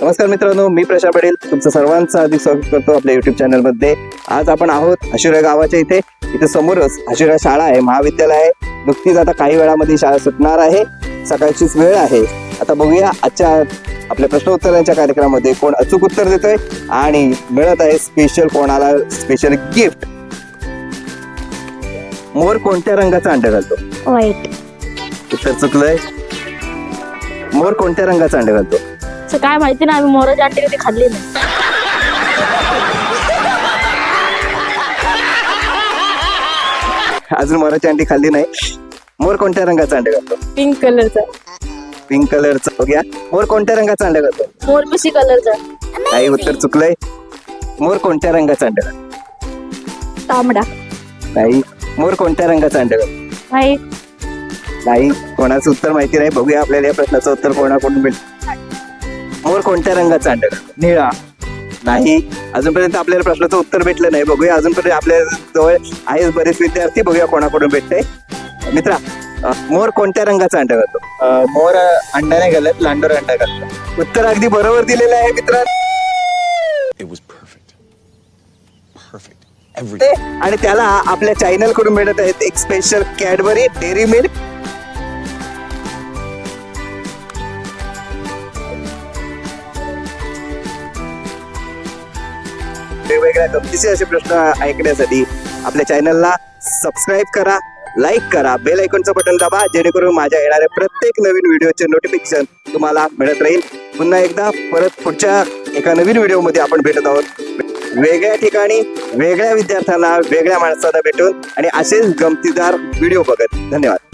नमस्कार मित्रांनो, मी प्रशांत पटेल तुमचं सर्वांचं हार्दिक स्वागत करतो आपल्या युट्यूब चॅनलमध्ये. आज आपण आहोत आशिरा गावाच्या इथे समोरच आशिरा शाळा आहे, महाविद्यालय आहे. नुकतीच आता काही वेळामध्ये शाळा सुटणार आहे, सकाळचीच वेळ आहे. आता बघूया आजच्या आपल्या प्रश्न उत्तरांच्या कार्यक्रमामध्ये कोण अचूक उत्तर देतोय आणि मिळत आहे स्पेशल कोणाला स्पेशल गिफ्ट. मोर कोणत्या रंगाचा अंडा घालतो? वाईट. उत्तर चुकलंय. मोर कोणत्या रंगाचा अंडा घालतो? असं काय माहिती नाही, आम्ही मोराची अंडी कधी खाल्ली नाही. अजून मोराची अंडी खाल्ली नाही. मोर कोणत्या रंगाचा अंडा घालतो? पिंक कलरचा. पिंक कलरचा. बघूया मोर कोणत्या रंगाचा अंडा घालतो? मोरपिशी कलरचा. नाही, उत्तर चुकलंय. मोर कोणत्या रंगाचा अंडा घालतो? तांबडा. नाही. मोर कोणत्या रंगाचा अंडा घालतो? व्हाईट. नाही, कोणाचं उत्तर माहिती नाही. बघूया आपल्याला या प्रश्नाचं उत्तर कोणाकडून मिळेल. मोर कोणत्या रंगाचा अंडा घालतो? निळा. नाही, अजूनपर्यंत आपल्याला प्रश्नाचं उत्तर भेटलं नाही. बघूया, अजूनपर्यंत आपल्या जवळ आहेत बरेच विद्यार्थी. बघूया कोणाकडून भेटतंय. मित्रा, मोर कोणत्या रंगाचा अंडा घालतो? मोर अंडा नाही घालत, लांडोर अंडा घालतो. उत्तर अगदी बरोबर दिलेलं आहे मित्रा. It was perfect. Perfect. Everything. आणि त्याला आपल्या चॅनल कडून मिळत आहेत एक स्पेशल कॅडबरी डेअरी मिल्क. वेगवेगळ्या गमतीचे असे प्रश्न ऐकण्यासाठी आपल्या चॅनलला सबस्क्राईब करा, लाईक करा, बेल आयकॉनचं बटन दाबा, जेणेकरून माझ्या येणाऱ्या प्रत्येक नवीन व्हिडिओचे नोटिफिकेशन तुम्हाला मिळत राहील. पुन्हा एकदा परत पुढच्या एका नवीन व्हिडिओमध्ये आपण भेटत आहोत, वेगळ्या ठिकाणी, वेगळ्या विद्यार्थ्यांना, वेगळ्या माणसांना भेटून आणि असेच गमतीदार व्हिडिओ बघत. धन्यवाद.